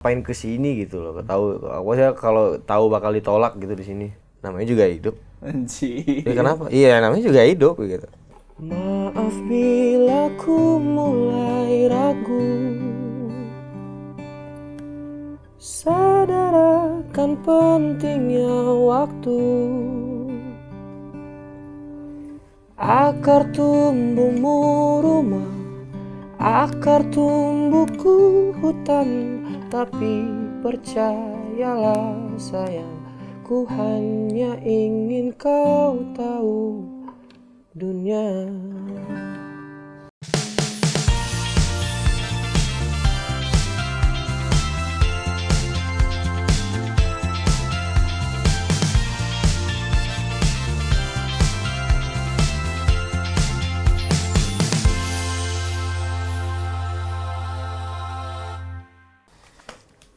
ngapain ke sini gitu loh. Tahu aku saya kalau tahu bakal ditolak gitu di sini. Namanya juga hidup. Anjir. Ya kenapa? Iya, namanya juga hidup gitu. Maaf bila ku mulai ragu, sadar akan pentingnya waktu. Akar tumbuhmu rumah, akar tumbuhku hutan. Tapi percayalah sayang, ku hanya ingin kau tahu dunia.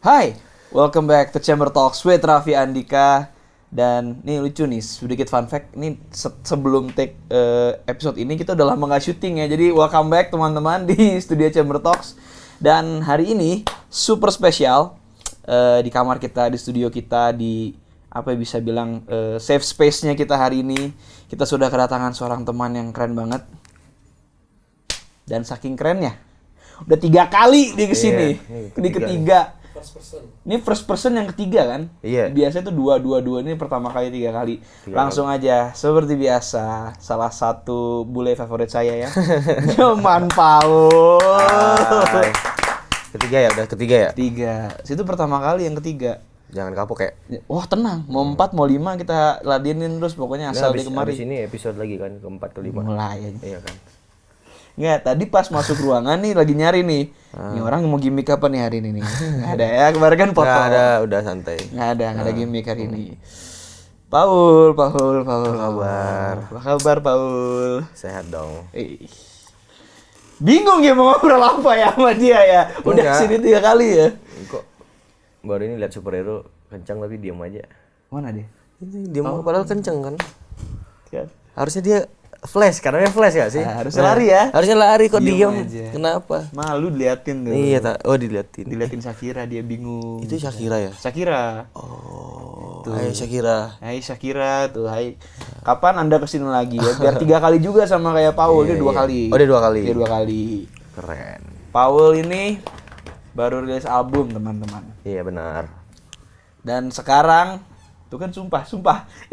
Hai, welcome back to Chamber Talks with Raffi Andika. Dan nih lucu nih, sedikit fun fact. Nih sebelum take episode ini kita udah lama gak syuting ya. Jadi welcome back teman-teman di studio Chamber Talks. Dan hari ini super spesial di kamar kita, di studio kita, di apa ya bisa bilang safe space-nya kita hari ini. Kita sudah kedatangan seorang teman yang keren banget. Dan saking kerennya, udah 3 kali dia kesini. Ini ketiga. Ini first person yang ketiga kan? Iya. Biasanya tuh 2 ini pertama kali 3 kali. Langsung aja seperti biasa, salah satu bule favorit saya ya. Cuman Paul. Ketiga ya, udah ketiga ya? 3. Situ pertama kali yang ketiga. Jangan kapok ya. Wah tenang, mau 4 mau 5 kita ladenin terus pokoknya asal dia kemari. Habis ini episode lagi kan, keempat kelima. Mulai aja. Iya kan. Nggak, tadi pas masuk ruangan nih lagi nyari nih. Ini orang mau gimmick apa nih hari ini nih? Nggak ada ya, kemarin kan foto. Nggak ada, udah santai. Nggak ada gimmick hari ini. Paul. Apa kabar? Apa kabar, Paul? Sehat dong. Bingung ya mau ngobrol apa ya sama dia ya? Udah Enggak. kesini 3 kali ya? Kok baru ini lihat superhero kencang tapi diam aja. Mana dia? Diam padahal kencang kan. Kan. Harusnya dia flash, karena dia flash gak sih? Harusnya lari ya? Harusnya lari kok Diem diam. aja. Kenapa? Malu diliatin tuh. Iya, oh diliatin. Diliatin Shakira dia bingung. Itu Shakira ya? Shakira. Oh, hai Shakira. Hai Shakira tuh, hai. Kapan Anda kesini lagi ya? Biar 3 kali juga sama kayak Paul, dia 2 kali. Oh, dia 2 kali. Dia 2 kali. Keren. Paul ini baru rilis album, teman-teman. Iya benar. Dan sekarang tuh kan sumpah.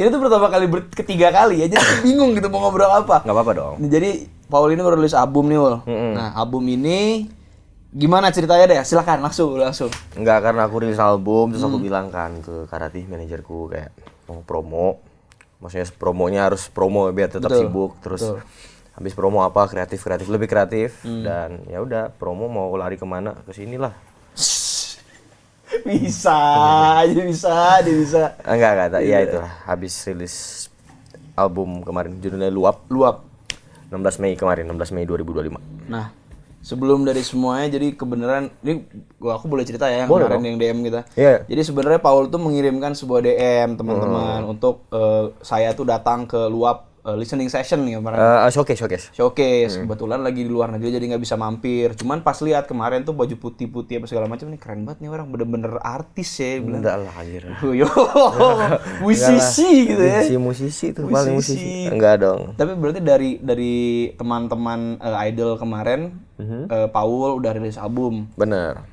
Ini tuh pertama kali ketiga kali ya. Jadi bingung gitu mau ngobrol apa. Nggak apa-apa dong. Jadi Paul ini baru rilis album nih, Wol. Nah, album ini gimana ceritanya deh? Silakan langsung. Enggak, karena aku rilis album terus aku bilang kan ke Karati manajerku kayak mau promo. Maksudnya promonya harus promo biar tetap sibuk. Terus habis promo apa kreatif lebih kreatif dan ya udah promo mau lari kemana ke sinilah. Bisa. Enggak, iya itulah. Habis rilis album kemarin judulnya Luap 16 Mei kemarin, 16 Mei 2025. Nah, sebelum dari semuanya jadi kebenaran ini aku boleh cerita ya yang Boleh kemarin dong. yang DM kita. Iya. Jadi sebenarnya Paul tuh mengirimkan sebuah DM teman-teman untuk saya tuh datang ke Luap listening session nih kemarin. Showcase. Kebetulan lagi di luar negeri jadi nggak bisa mampir. Cuman pas lihat kemarin tuh baju putih-putih apa segala macam nih keren banit nih orang bener-bener artis ya bilang. Enggak lah anjir. Yo, musisi gitu ya. Musisi tuh paling musisi. Enggak dong. Tapi berarti dari teman-teman idol kemarin, Paul udah rilis album. Benar.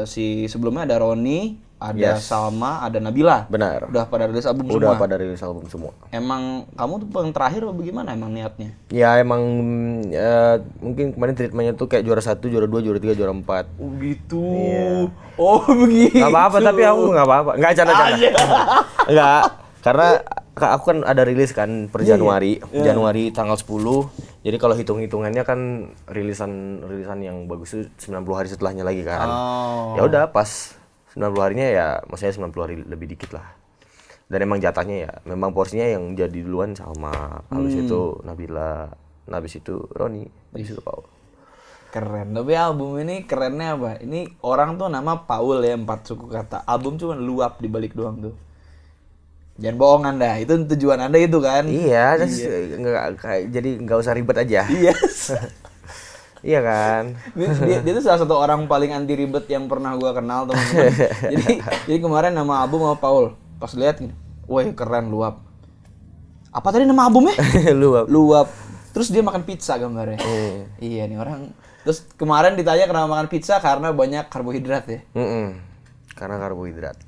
Si sebelumnya ada Roni, ada Salma, ada Nabila. Benar. Udah pada rilis album Udah semua. pada rilis album semua. Emang kamu tuh yang terakhir apa bagaimana emang niatnya? Ya emang mungkin kemarin treatmentnya tuh kayak juara 1, juara 2, juara 3, juara 4. Oh gitu. Oh begitu. Gak apa-apa, tapi aku gak apa-apa. Gak canda-canda. Enggak, karena aku kan ada rilis kan per Januari. Januari tanggal 10. Jadi kalau hitung-hitungannya kan rilisan yang bagus itu 90 hari setelahnya lagi kan. Ya udah pas 90 harinya ya, maksudnya 90 hari lebih dikit lah. Dan emang jatahnya ya, memang porsinya yang jadi duluan Salma, habis itu Nabila, habis itu Roni, habis itu Paul. Keren. Tapi album ini kerennya apa? Ini orang tuh nama Paul ya, 4 suku kata. Album cuma luap di balik doang tuh. Jangan bohong Anda, itu tujuan Anda itu kan? Iya, jadi nggak usah ribet aja. Iya. Iya kan? Dia tuh salah satu orang paling anti ribet yang pernah gua kenal, teman-teman. jadi kemarin nama album sama Paul. Pas lihat gini, wah keren Luap. Apa tadi nama albumnya? Luap. Luap. Terus dia makan pizza gambarnya. Iya nih orang. Terus kemarin ditanya kenapa makan pizza karena banyak karbohidrat ya. Karena karbohidrat.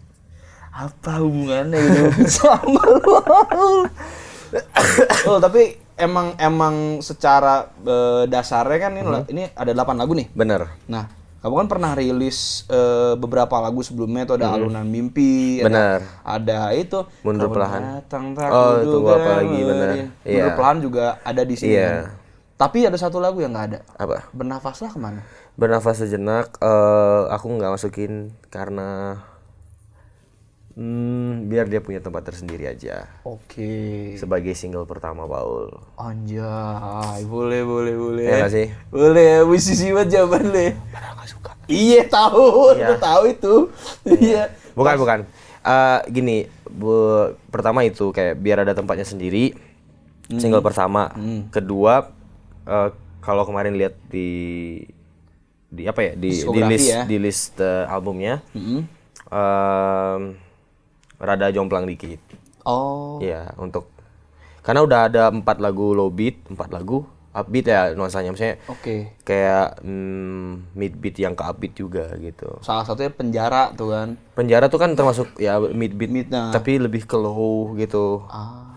Apa hubungannya gitu sama lu? Oh, tapi emang secara dasarnya kan ini ada 8 lagu nih. Bener. Nah, kamu kan pernah rilis beberapa lagu sebelumnya itu ada Alunan Mimpi, Bener. ada itu Mundur Kau Perlahan. Datang Tak Oh, Kuduga, tunggu apa lagi, bener. Mundur Iya. Perlahan juga ada di sini. Iya. Kan? Tapi ada satu lagu yang nggak ada. Apa? Bernafaslah kemana? Bernafas sejenak, aku nggak masukin karena biar dia punya tempat tersendiri aja. Oke. Sebagai single pertama Paul. Anjay, boleh. Ya nggak sih? Boleh, musisi banget jawaban lu. Padahal nggak suka. Iya tahu, Iya. lu tahu itu. Iya. Bukan. Gini, pertama itu kayak biar ada tempatnya sendiri. Single pertama. Kedua, kalau kemarin lihat di apa ya di Diskografi list ya. di list albumnya, rada jomplang dikit. Oh. Ya karena udah ada 4 lagu low beat, 4 lagu upbeat ya nuansanya, maksudnya Oke. kayak mid beat yang ke upbeat juga gitu. Salah satunya Penjara tuh kan. Penjara tuh kan termasuk ya mid beat, Mid-nya. tapi lebih ke low gitu.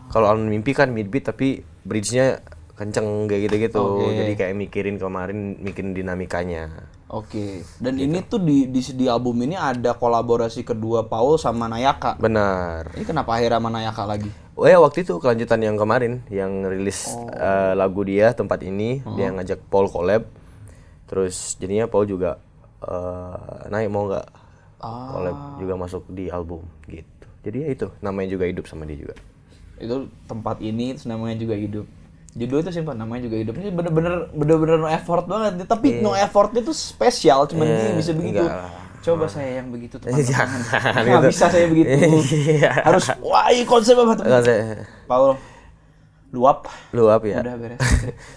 Kalau Alunan Mimpi kan mid beat tapi bridge-nya kenceng kayak gitu-gitu. Oke. Jadi kayak mikirin dinamikanya. Oke. Dan ini tuh di album ini ada kolaborasi kedua Paul sama Nayaka. Benar. Ini kenapa akhirnya sama Nayaka lagi? Oh ya, waktu itu kelanjutan yang kemarin yang rilis lagu dia tempat ini, dia ngajak Paul collab. Terus jadinya Paul juga naik mau nggak collab juga masuk di album gitu. Jadi ya itu namanya juga hidup sama dia juga. Itu tempat ini terus namanya juga Hidup. Judul itu simpel, namanya juga Hidup. Ini bener-bener no effort banget. Tapi no effortnya tuh spesial, cuman dia bisa begitu. enggak lah. Coba saya yang begitu teman-teman. Jangan, Nggak gitu. bisa saya begitu. Iya. Harus wah ini konsep apa tuh? Paul Luap. Luap ya. Udah beres.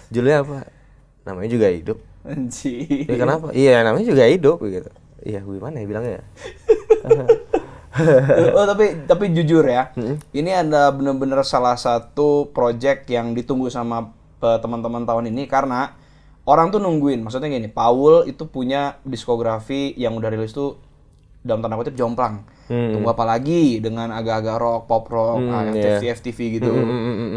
Judulnya apa? Namanya juga hidup. Anjir. Ya kenapa? Iya namanya juga hidup gitu. Iya gimana ya bilangnya? Oh tapi jujur ya, ini ada bener-bener salah satu project yang ditunggu sama teman-teman tahun ini karena orang tuh nungguin. Maksudnya gini, Paul itu punya diskografi yang udah rilis tuh dalam tanda kutip jomplang. Tunggu apa lagi dengan agak-agak rock, pop rock, FTV gitu.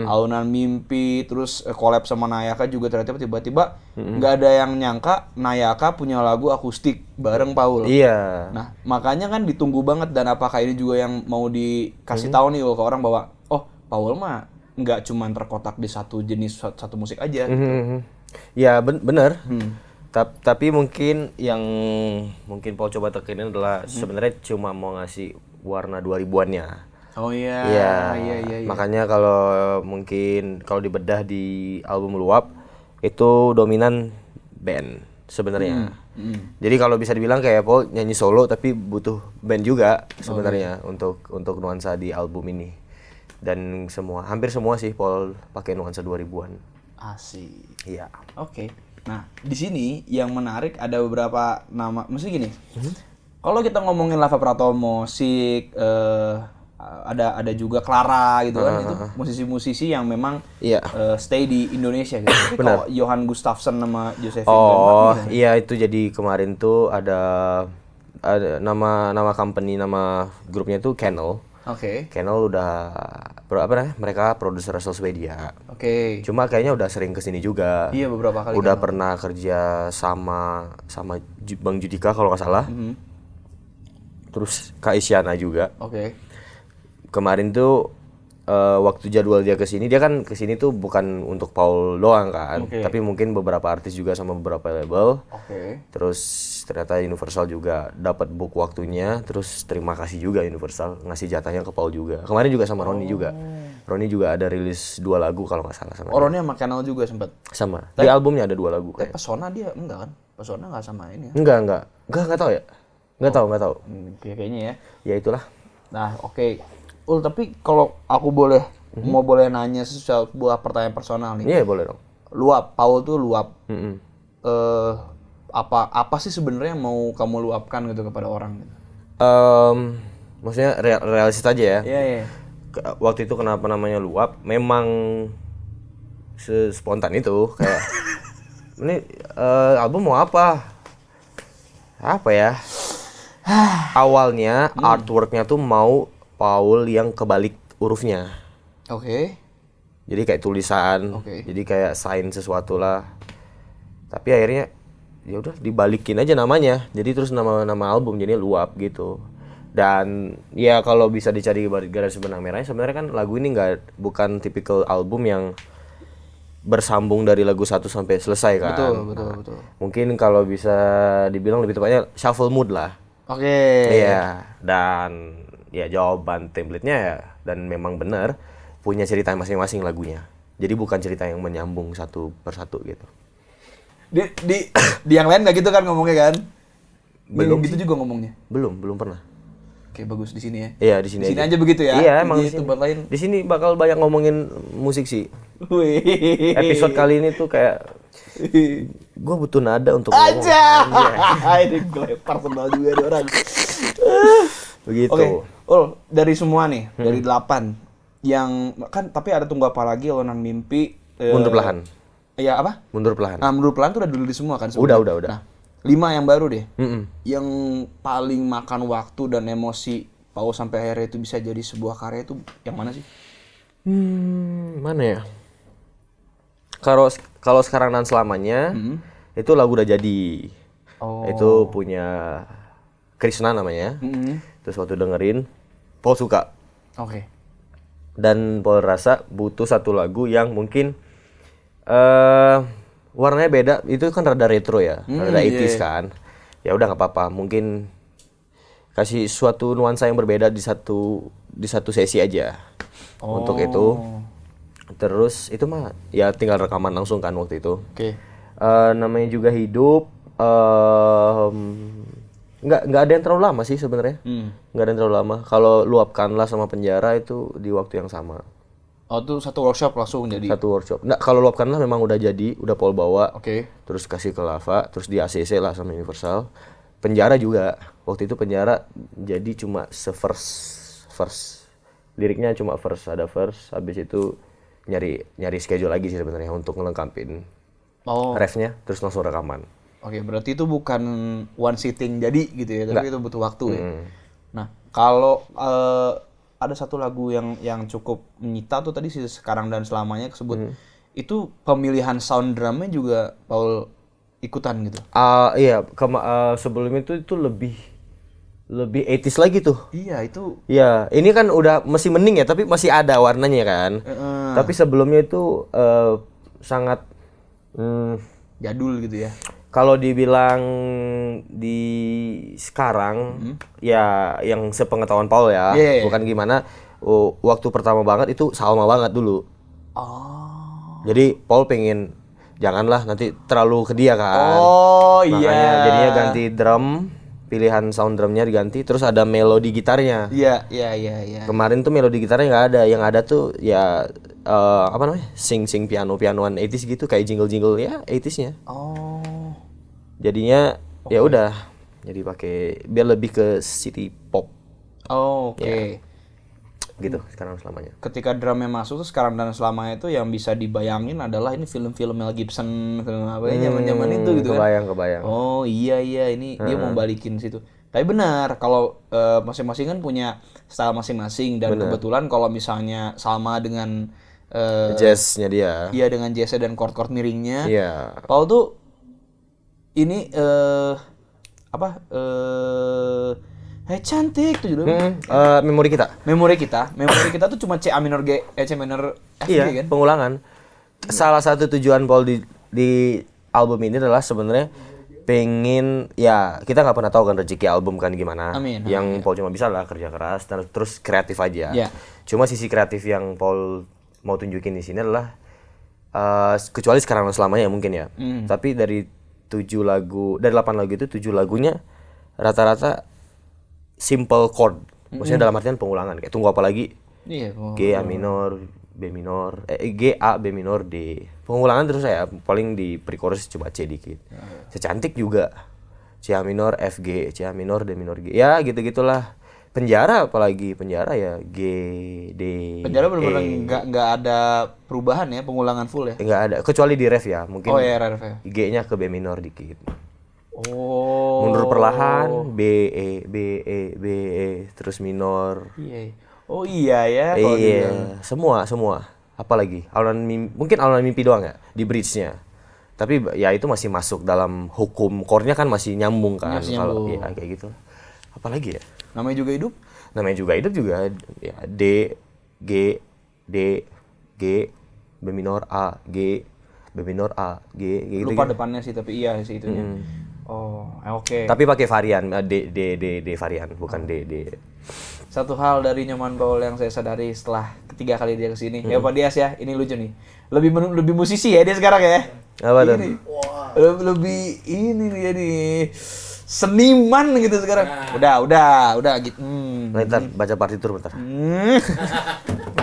Alunan Mimpi, terus collab sama Nayaka juga ternyata tiba-tiba nggak ada yang nyangka Nayaka punya lagu akustik bareng Paul. Iya. Nah, makanya kan ditunggu banget dan apakah ini juga yang mau dikasih tahu nih ke orang bahwa oh, Paul mah nggak cuman terkotak di satu jenis satu musik aja. Ya bener. Tapi mungkin yang Paul coba tekinin adalah sebenarnya cuma mau ngasih warna 2000-annya. Oh iya. Iya. Makanya kalau dibedah di album Luap itu dominan band sebenarnya. Jadi kalau bisa dibilang kayak Paul nyanyi solo tapi butuh band juga sebenarnya untuk nuansa di album ini. Dan hampir semua sih Paul pakai nuansa 2000-an. Asik. Iya. Oke. Nah, di sini yang menarik ada beberapa nama. Maksudnya gini. Kalau kita ngomongin Lava Pratomo, Sik, ada juga Clara gitu kan, itu musisi-musisi yang memang stay di Indonesia gitu. Tapi kalau Johan Gustafsson sama Josephine Bernhard, iya itu jadi kemarin tuh ada nama company, nama grupnya tuh Kennel. Oke. Kennel udah mereka produser asal Swedia. Oke. Cuma kayaknya udah sering kesini juga. Iya beberapa kali. Udah pernah kerja sama Bang Judika kalau nggak salah. Terus Kak Isyana juga. Oke. Kemarin tuh waktu jadwal dia kesini, dia kan kesini tuh bukan untuk Paul doang kan, tapi mungkin beberapa artis juga sama beberapa label. Terus ternyata Universal juga dapat book waktunya, terus terima kasih juga Universal ngasih jatahnya ke Paul juga. Kemarin juga sama Roni juga. Roni juga ada rilis 2 lagu kalau nggak salah sama. Roni sama Channel juga sempat. Sama. Di albumnya ada 2 lagu. Tapi Pesona dia enggak kan? Pesona nggak sama ini ya? Enggak tahu ya. Enggak tahu. Kayaknya ya. Ya itulah. Nah, oke. Tapi kalau aku boleh nanya sebuah pertanyaan personal nih. Iya, boleh dong. Luap, Paul tuh Luap. apa sih sebenarnya yang mau kamu luapkan gitu kepada orang gitu? Maksudnya realistis aja ya. Iya. Waktu itu kenapa namanya luap? Memang spontan itu kayak ini album mau apa? Apa ya? Awalnya artworknya tuh mau Paul yang kebalik hurufnya. Oke. Jadi kayak tulisan, jadi kayak sign sesuatu lah. Tapi akhirnya ya udah dibalikin aja namanya. Jadi terus nama album jadi luap gitu. Dan ya kalau bisa dicari garis benang merahnya sebenarnya kan lagu ini bukan tipikal album yang bersambung dari lagu 1 sampai selesai kan. Betul. Mungkin kalau bisa dibilang lebih tepatnya shuffle mood lah. Oke. Iya, dan ya jawaban template-nya ya dan memang benar punya cerita masing-masing lagunya. Jadi bukan cerita yang menyambung satu persatu gitu. Di yang lain nggak gitu kan ngomongnya kan? Belum gitu juga ngomongnya. Belum pernah. Oke, bagus di sini ya. Iya, di sini aja begitu ya. Iya, emang di tempat lain. Di sini bakal banyak ngomongin musik sih. Wih. Episode kali ini tuh kayak gue butuh nada untuk ngomong. Aja. Ini gue lempar sendal juga ada orang. Begitu. Oke, dari semua nih, dari 8 yang kan tapi ada Tunggu Apa Lagi, Lonan Mimpi, Mundur Perlahan. Iya apa? Mundur Perlahan. Nah, Mundur Perlahan tuh udah dulu di semua kan sebenarnya. Udah. Nah, 5 yang baru deh. Yang paling makan waktu dan emosi Paul sampai akhirnya itu bisa jadi sebuah karya itu yang mana sih? Mana ya? Kalau Sekarang dan Selamanya itu lagu udah jadi. Itu punya Krishna namanya. Terus waktu dengerin Paul suka. Oke. Dan Paul rasa butuh satu lagu yang mungkin warnanya beda. Itu kan rada retro ya, rada 80s kan. Ya udah nggak apa-apa. Mungkin kasih suatu nuansa yang berbeda di satu sesi aja. Untuk itu. Terus itu mah ya tinggal rekaman langsung kan waktu itu. Oke. Namanya juga Hidup. Nggak ada yang terlalu lama sih sebenarnya. Nggak ada yang terlalu lama. Kalau Luapkanlah sama Penjara itu di waktu yang sama. Oh, itu satu workshop langsung jadi. Satu workshop. Nggak, kalau Luapkanlah memang udah jadi, udah Paul bawa. Oke. Terus kasih ke Lava, terus di ACC lah sama Universal. Penjara juga. Waktu itu Penjara jadi cuma verse. Liriknya cuma ada verse, habis itu nyari schedule lagi sih sebenarnya untuk ngelengkapin refnya, terus langsung rekaman. Oke, berarti itu bukan one sitting jadi gitu ya, tapi itu butuh waktu ya. Nah, kalau ada satu lagu yang cukup menyita tuh tadi sih Sekarang dan Selamanya kesebut. Itu pemilihan sound drumnya juga Paul ikutan gitu. Iya, sebelum itu lebih 80s lagi tuh. Iya, itu. Iya, ini kan udah masih mending ya, tapi masih ada warnanya kan. Tapi sebelumnya itu sangat jadul gitu ya. Kalau dibilang di sekarang, ya yang sepengetahuan Paul ya, bukan gimana, waktu pertama banget itu Salma banget dulu. Jadi Paul pengen, janganlah nanti terlalu ke dia kan. Makanya jadinya ganti drum, pilihan sound drumnya diganti, terus ada melodi gitarnya. Iya. Kemarin tuh melodi gitarnya nggak ada, yang ada tuh ya apa namanya, sing pianoan 80s gitu, kayak jingle ya 80s-nya. Jadinya ya udah, jadi pakai biar lebih ke city pop. Oke. Gitu Sekarang Selamanya. Ketika drumnya masuk tuh Sekarang dan Selamanya itu yang bisa dibayangin adalah ini film-film Mel Gibson, film apa ya zaman-zaman itu gitu kan. Kebayang. Oh iya ini dia mau balikin situ. Tapi benar kalau masing-masing kan punya style masing-masing dan kebetulan kalau misalnya Salma dengan jazznya dia. Iya, dengan jazznya dan chord-chord miringnya. Iya. Paul tuh ini Hai cantik tuh judulnya. Memori Kita tuh cuma C minor F iya, G kan? pengulangan. Salah satu tujuan Paul di album ini adalah sebenarnya pengen, ya kita nggak pernah tahu kan rezeki album kan gimana. Yang Paul cuma bisa lah kerja keras dan terus kreatif aja. Cuma sisi kreatif yang Paul mau tunjukin di sini adalah kecuali Sekarang Selamanya mungkin ya. Tapi dari 8 lagu itu 7 lagunya rata-rata simple chord. Maksudnya dalam artian pengulangan, kayak Tunggu Apa Lagi. G A minor, B minor, G, A, B minor, D. Pengulangan terus saya, paling di pre-chorus coba C dikit. Secantik juga. C A minor, F, G, C A minor, D minor, G. Ya gitu-gitulah. Penjara apalagi, penjara ya G, D, Penjara benar-benar E. nggak ada perubahan ya, pengulangan full ya. Enggak ada, kecuali di ref ya, mungkin Oh ya, ref ya. G-nya ke B minor dikit. Oh. Mundur perlahan, B, E, B, E, B, E, terus minor. Iya. Oh iya ya. Kalau dibilang. Iya, semua. Apalagi mungkin alunan mimpi doang ya di bridge-nya. Tapi ya itu masih masuk dalam hukum chord-nya kan masih nyambung kan. Masih Kalau nyambung. ya kayak gitu. Apalagi ya? Namanya juga hidup. Namanya juga hidup juga ya D, G, D, G, B minor, A, G, B minor, A, G, gitu. Lupa depannya sih, tapi iya sih itunya. Oh, oke. Tapi pakai varian D varian, bukan D. Satu hal dari Nyoman Paul yang saya sadari setelah ketiga kali dia kesini, ya Pak Dias ya, ini lucu nih. Lebih musisi ya dia sekarang ya. Apa tuh? Ini. Lebih ini dia nih. Seniman gitu sekarang. Udah gitu. Bentar, baca partitur bentar.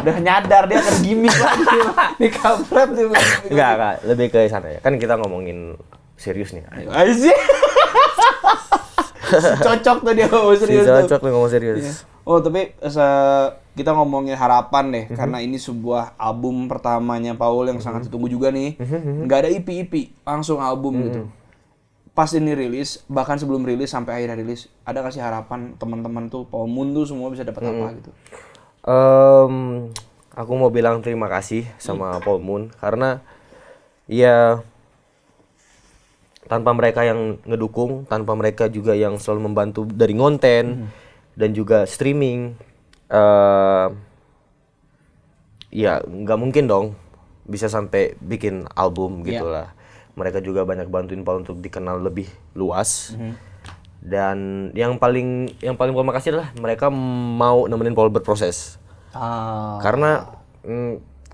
Udah nyadar dia akan gimmick lagi. Ini kampret nih. Enggak, lebih ke sana ya. Kan kita ngomongin serius nih. Asik. Cocok tuh dia ngomong serius tuh. Cocok nih ngomong serius. Oh tapi kita ngomongin harapan deh, karena ini sebuah album pertamanya Paul yang sangat ditunggu juga nih. Nggak ada EP, langsung album gitu. Pas ini rilis, bahkan sebelum rilis sampai akhirnya rilis, ada nggak sih harapan teman-teman tuh Paul Moon tuh semua bisa dapat apa gitu? Aku mau bilang terima kasih sama Paul Moon karena ya tanpa mereka yang ngedukung, tanpa mereka juga yang selalu membantu dari ngonten dan juga streaming, ya nggak mungkin dong bisa sampai bikin album gitulah. Mereka juga banyak bantuin Paul untuk dikenal lebih luas. Dan yang paling terima kasih adalah mereka mau nemenin Paul berproses. Karena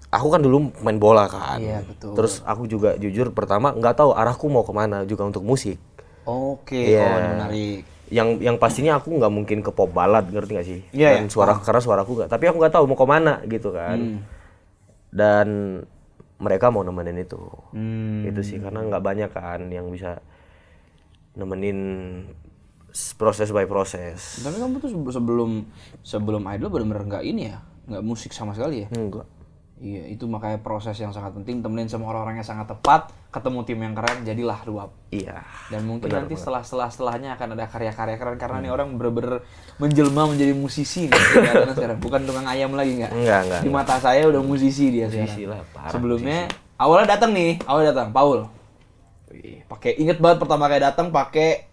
aku kan dulu main bola kan. Iya, betul. Terus aku juga jujur pertama nggak tahu arahku mau kemana juga untuk musik. Oke, Iya. menarik. Yang pastinya aku nggak mungkin ke pop ballad, ngerti nggak sih? Iya, Dan karena suaraku nggak. Tapi aku nggak tahu mau kemana gitu kan. Dan mereka mau nemenin itu. Itu sih karena nggak banyak kan yang bisa nemenin proses by proses. Tapi kamu tuh sebelum Idol benar-benar nggak ini ya, nggak musik sama sekali ya? Enggak. Iya, itu makanya proses yang sangat penting, temenin sama orang-orang yang sangat tepat, ketemu tim yang keren, jadilah Ruap. Iya. Dan mungkin nanti setelahnya akan ada karya-karya keren karena nih orang bener-bener menjelma menjadi musisi nih kelihatannya sekarang, bukan tukang ayam lagi nggak? Enggak. Di mata saya udah musisi dia Musisi sekarang. lah, parah, Sebelumnya awalnya datang Paul. Pakai inget banget pertama kali datang pakai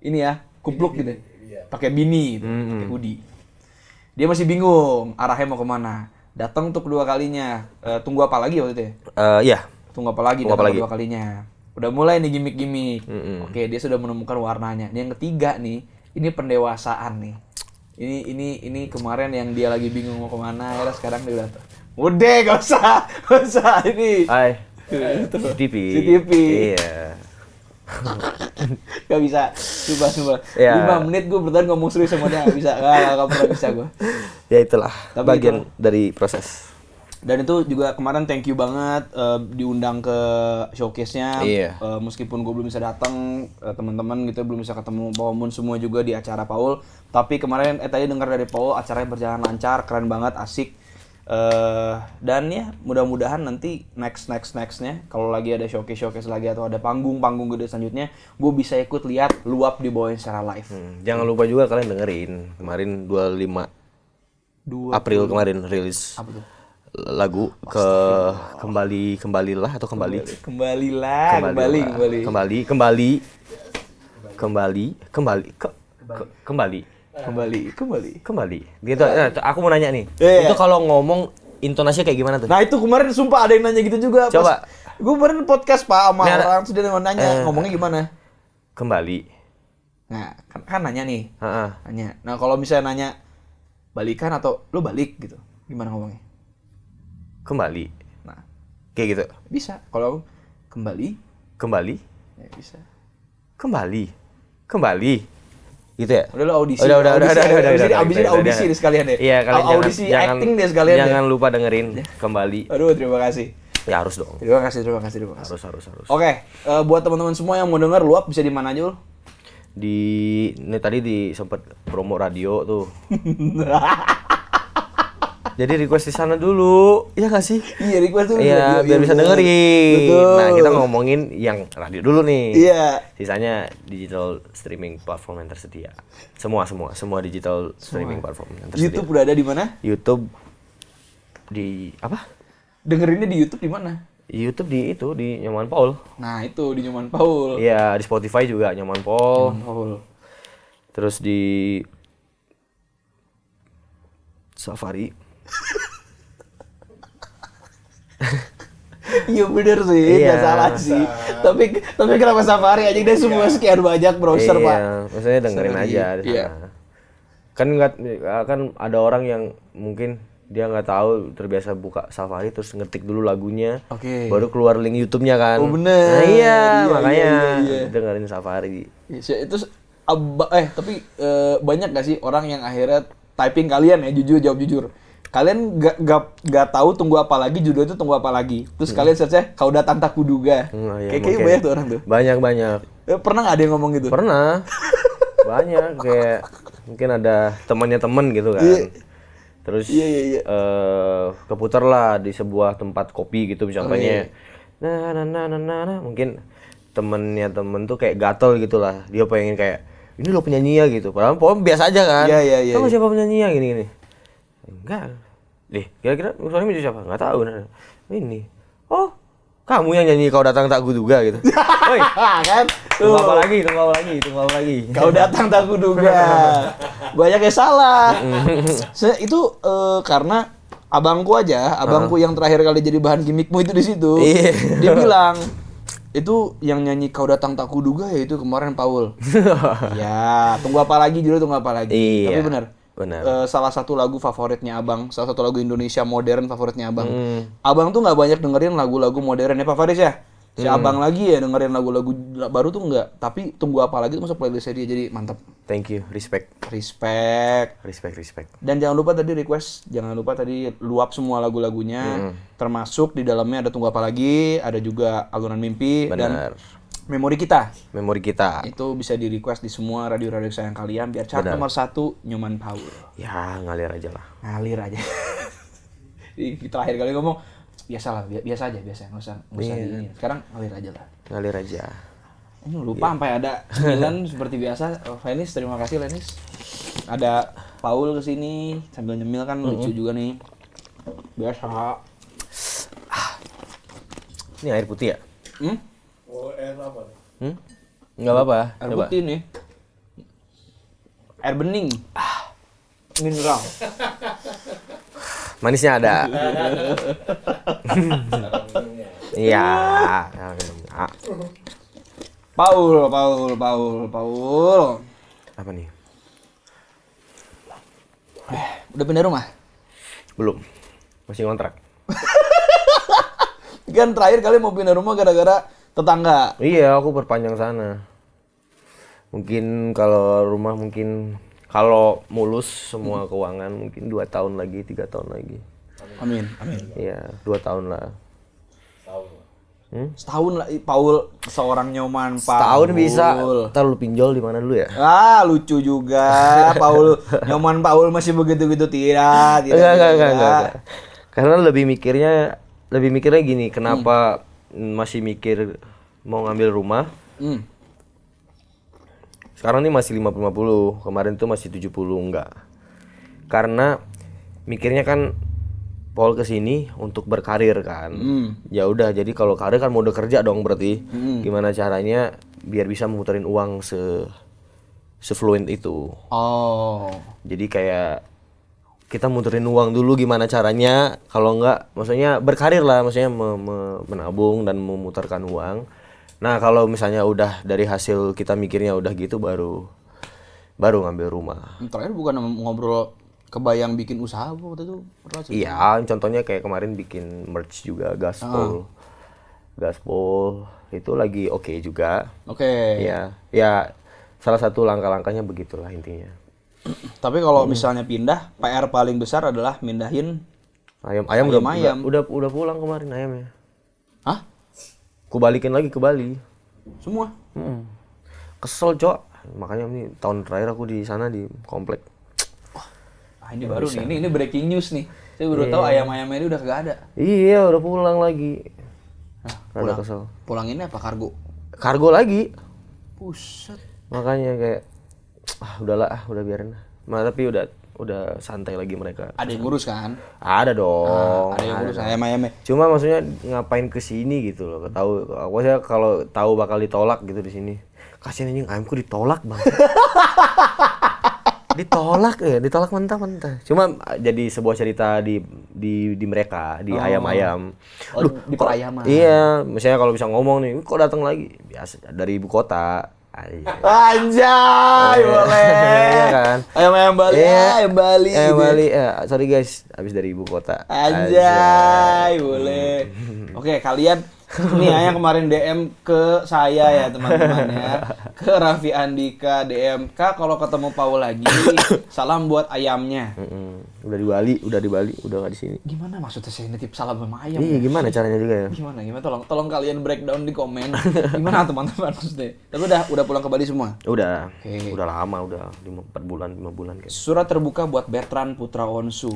ini ya, kupluk gitu. Pakai beanie gitu, pakai hoodie. Dia masih bingung arahnya mau kemana. Datang untuk kedua kalinya. Tunggu apa lagi waktu itu ya? Iya. Tunggu apa lagi? Kedua kalinya. Udah mulai nih gimmick-gimmick. Oke, dia sudah menemukan warnanya. Yang ketiga nih, ini pendewasaan nih. Ini kemarin yang dia lagi bingung mau kemana, akhirnya sekarang dia udah gak usah ini. Hai. CTV. Iya. Gak bisa, sumpah. Ya. 5 menit gue bertahan ngomong serius sama dia, gak bisa, gak pernah bisa gue. Ya itulah, Tapi bagian dari proses. Dan itu juga kemarin thank you banget diundang ke showcase-nya. Iya. Meskipun gue belum bisa datang, teman-teman gitu belum bisa ketemu Paul Moon semua juga di acara Paul. Tapi kemarin tadi dengar dari Paul acaranya berjalan lancar, keren banget, asik. Dan ya mudah-mudahan nanti nextnya kalau lagi ada showcase lagi atau ada panggung gede selanjutnya, gue bisa ikut lihat Luap dibawain secara live. Jangan lupa juga kalian dengerin kemarin 25 April kemarin rilis Apa tuh? lagu kembalilah atau kembali gitu. Nah, aku mau nanya nih, itu kalau ngomong intonasinya kayak gimana tuh? Nah itu kemarin sumpah ada yang nanya gitu juga. Coba. Gue kemarin podcast Pak sama orang terus dia nanya ngomongnya gimana? Kembali. Nah kan nanya nih. Heeh. Nanya. Nah kalau misalnya nanya balikan atau lo balik gitu, gimana ngomongnya? Kembali. Nah Kayak gitu. bisa. Kalau kembali, Kembali. ya bisa. Kembali. Gitu ya? Udah lo audisi. Udah. Abis ini audisi deh sekalian deh. Iya, kalian audisi acting deh sekalian deh. Jangan lupa dengerin kembali. Aduh, terima kasih. Ya harus dong. Terima kasih. Harus. Oke, buat teman-teman semua yang mau denger Luap bisa di mana aja, Ul? Ini tadi sempet promo radio tuh. Jadi request di sana dulu, iya nggak sih? Iya, request dulu. Iya, biar bisa dengerin. Betul. Nah, kita ngomongin yang radio dulu nih. Iya. Sisanya digital streaming platform yang tersedia. Semua digital streaming platform yang tersedia. YouTube udah ada di mana? YouTube di apa? Dengerinnya di YouTube di mana? YouTube di Nyoman Paul. Nah, itu di Nyoman Paul. Iya, di Spotify juga Nyoman Paul. Nyoman Paul. Terus di Safari. Iya bener sih, Iya. nggak salah sih. Tapi kenapa Safari aja deh semua sekian banyak browser, Pak. Iya, maksudnya dengerin Sorry. aja di sana. Iya. Kan ada orang yang mungkin dia nggak tahu, terbiasa buka Safari terus ngetik dulu lagunya, Oke. baru keluar link YouTube-nya kan. Oh, bener. Nah, iya, Iya, makanya iya. dengerin Safari. Itu tapi banyak gak sih orang yang akhirnya typing kalian ya, jawab jujur. Kalian gak tahu tunggu apa lagi, judul itu tunggu apa lagi. Terus kalian search kau datang tak kuduga. Iya, Kayaknya mungkin. banyak tuh orang tuh. Banyak. Pernah gak ada yang ngomong gitu? Pernah. Banyak, kayak mungkin ada temannya temen gitu kan. Iya. Terus Iya. keputar lah di sebuah tempat kopi gitu misalnya. iya. Nah, mungkin temennya temen tuh kayak gatel gitu lah. Dia pengen kayak ini lo penyanyi ya gitu. Padahal pokoknya biasa aja kan. Iya. Kamu siapa penyanyi ya gini. Enggak. Kira-kira suaranya itu siapa? Enggak tahu. Nah. Ini. Oh, kamu yang nyanyi kau datang tak kuduga gitu. Woi, Kan? tunggu apa lagi? Kau datang tak kuduga. Banyak yang salah. Itu karena abangku yang terakhir kali jadi bahan gimmickmu itu di situ. Iya. Dia bilang, itu yang nyanyi kau datang tak kuduga ya itu kemarin Paul. Ya, tunggu apa lagi. Iya. Tapi benar. Benar. Salah satu lagu favoritnya Abang, salah satu lagu Indonesia modern favoritnya Abang. Abang tuh nggak banyak dengerin lagu-lagu modern ya Pak Faris ya? Si Abang lagi ya dengerin lagu-lagu baru tuh nggak. Tapi tunggu apa lagi tuh masuk playlistnya dia, jadi mantap. Thank you, respect. Respect. Dan jangan lupa tadi luap semua lagu-lagunya, termasuk di dalamnya ada tunggu apa lagi, ada juga alunan mimpi Benar. dan memori kita. Itu Bisa di request di semua radio-radio sayang kalian biar chart Benar. nomor 1 Nyoman Paul. ya ngalir aja lah. Ngalir aja. Di terakhir kali ngomong biasa aja nggak usah ini. Sekarang ngalir aja lah. Ngalir aja. Ini lupa sampai ada cemilan seperti biasa. Lenis, terima kasih Lenis. Ada Paul kesini sambil nyemil kan lucu juga nih. Biasa. Ini air putih ya? Oh, air apa? Enggak apa-apa. Air Coba. putih nih. Air bening. Mineral. Manisnya ada. Iya. Paul. Apa nih? Udah pindah rumah? Belum. Masih ngontrak. Kan terakhir kali mau pindah rumah gara-gara tetangga. Iya, aku perpanjang sana. Mungkin kalau kalau mulus semua keuangan mungkin 2 tahun lagi, 3 tahun lagi. Amin. Iya, 2 tahun lah. Setahun lah, Paul seorang Nyoman Paul. Setahun bisa. Ntar lu pinjol di mana dulu ya? Lucu juga. Nyoman Paul masih begitu-gitu tidak. Enggak. Karena lebih mikirnya gini, kenapa masih mikir mau ngambil rumah? Sekarang ini masih 50-50, kemarin tuh masih 70 enggak. Karena mikirnya kan Paul kesini untuk berkarir kan. Ya udah, jadi kalau karir kan mode kerja dong berarti. Gimana caranya biar bisa memuterin uang se-fluent itu. Oh. Jadi kayak kita muterin uang dulu gimana caranya, kalau enggak maksudnya berkarir lah, maksudnya menabung dan memutarkan uang. Nah, kalau misalnya udah dari hasil kita mikirnya udah gitu baru ngambil rumah. Terakhir bukan ngobrol kebayang bikin usaha waktu itu pernah cerita? Iya, contohnya kayak kemarin bikin merch juga Gaspol. Gaspol itu lagi oke juga. Oke. Iya, ya salah satu langkah-langkahnya begitulah intinya. Tapi kalau misalnya pindah, PR paling besar adalah mindahin Ayam udah pulang kemarin ayamnya. Hah? Kubalikin lagi ke Bali. Semua? Kesel, Cok. Makanya ini tahun terakhir aku di sana di komplek. Ah, ini baru nih, ini breaking news nih. Saya baru tahu ayam-ayamnya ini udah kagak ada. Iya, udah pulang lagi. Pulang. Rada kesel. Pulang ini apa kargo? Kargo lagi. Buset. Makanya kayak udahlah, udah biarin. Tapi udah santai lagi mereka. Ada yang ngurus kan? Ada dong. Ada yang ngurus ayam-ayamnya. Cuma maksudnya ngapain ke sini gitu loh. Tahu aku sih kalau tahu bakal ditolak gitu di sini. Kasihan anjing ayamku ditolak, Bang. ditolak mentah-mentah. Cuma jadi sebuah cerita di mereka, di ayam-ayam. Oh, di perayaman. Iya, misalnya kalau bisa ngomong nih, kok datang lagi? Biasa dari ibu kota. Anjay, boleh. Iya kan? Ayam Bali, ayam Bali. Ayam Bali, sorry guys, habis dari ibu kota. Anjay, boleh. Oke, kalian nih yang kemarin DM ke saya ya teman-teman ya, ke Raffi Andika DM, Kak kalau ketemu Paul lagi, salam buat ayamnya. Udah di Bali, udah nggak di sini. Gimana maksudnya saya nitip salam sama ayam? Iya, gimana caranya juga ya? Gimana? Tolong kalian breakdown di komen. Gimana teman-teman maksudnya? Tapi udah pulang ke Bali semua? Udah, Oke. udah lama, udah 5 bulan kayak. Surat terbuka buat Bertrand Putra Onsu.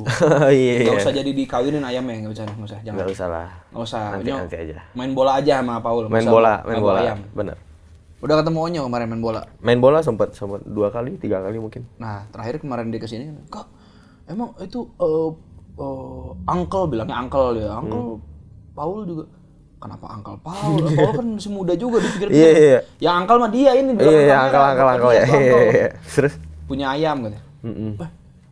Iya. Gak usah jadi dikawinin ayamnya, gak usah, jangan. Nggak usah lah. Nggak usah. Nanti aja. Main bola aja sama Paul. Main Bisa bola, ayam. bener. Udah ketemu Onyo kemarin main bola. Main bola sempat 2 kali, 3 kali mungkin. Nah, terakhir kemarin dia kesini, Kak, emang itu uncle bilangnya uncle ya. Uncle Paul juga. Kenapa uncle Paul? Paul kan masih muda juga dipikir. Iya. Yang uncle mah dia ini. Iya, uncle ya. Iya. Terus punya ayam katanya.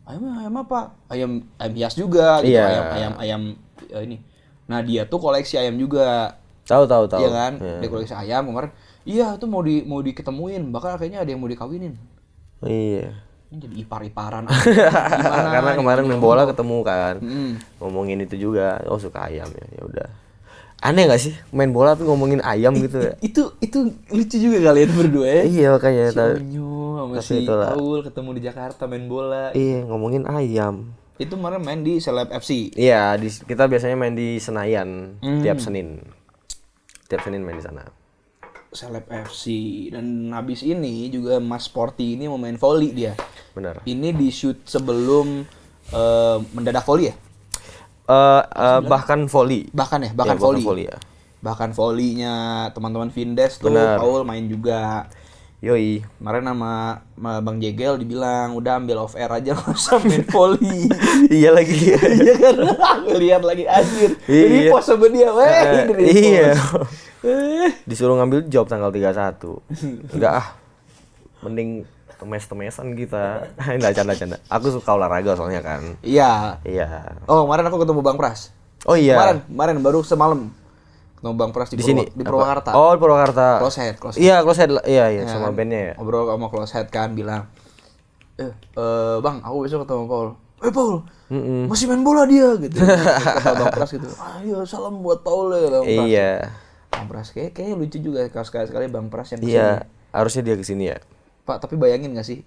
Ayam apa? Ayam hias juga gitu. Iya. Ayam ini. Nah, dia tuh koleksi ayam juga. Tahu. Iya kan? Dia koleksi ayam kemarin. Iya, itu mau diketemuin, bahkan kayaknya ada yang mau dikawinin. Iya. Ini jadi ipar-iparan. Gimana? Karena kemarin main bola ketemu kan. Ngomongin itu juga. Oh, suka ayam ya. Ya udah. Aneh gak sih main bola tapi ngomongin ayam gitu ya? Itu lucu juga kalian berdua ya. Iya, makanya Si Onyo sama si Paul ketemu di Jakarta main bola. Iya, ngomongin ayam. Itu kemarin main di Celeb FC. Iya, kita biasanya main di Senayan tiap Senin. Tiap Senin main di sana. Celeb FC, dan habis ini juga Mas Sporty ini mau main volley dia. Benar. Ini di shoot sebelum mendadak volley ya? Bahkan volley. Bahkan Iya, volley. ya. Bahkan volleynya teman-teman Vindes tuh, Benar. Paul main juga. Yoi. Kemarin sama Bang Jegel dibilang udah ambil off air aja nggak usah main volley. Iya lagi. Iya kan, lihat lagi anjir. Jadi Iya. pos sama dia, Iya. Disuruh ngambil job tanggal 31. Enggak ah. Mending temes-temesan kita. Enggak canda-canda. Aku suka olahraga soalnya kan. Iya. Iya. Oh, kemarin aku ketemu Bang Pras. Oh iya. Kemarin baru semalam. Ketemu Bang Pras Di sini di Purwakarta. Oh, di Purwakarta. Close head. Iya, close head. Iya, Ya sama kan? bandnya ya. Ngobrol sama close head kan, bilang, Bang, aku besok ketemu Paul. Paul, masih main bola dia gitu. Kata Bang Pras gitu. Ayo salam buat Paul ya. Bang Pras. Iya. Bang Pras kayaknya lucu juga sekali Bang Pras yang kesini. Iya, harusnya dia kesini ya. Pak, tapi bayangin gak sih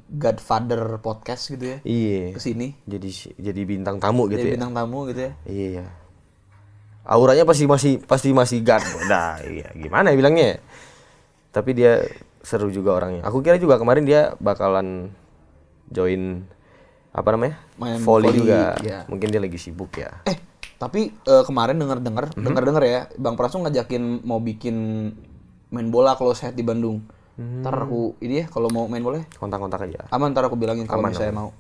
Godfather podcast gitu ya? Iya. Kesini. Jadi bintang tamu gitu ya. Jadi bintang tamu gitu ya. Iya. Auranya pasti masih God. Nah, iya, gimana ya bilangnya? Tapi dia seru juga orangnya. Aku kira juga kemarin dia bakalan join apa namanya? Main volley volley, juga. iya. Mungkin dia lagi sibuk ya. Tapi kemarin dengar ya, Bang Pras tuh ngajakin mau bikin main bola close head di Bandung. Ntar aku ini ya kalau mau main bola ya, Kontak-kontak aja. aman, ntar aku bilangin kalau Aman, misalnya mau.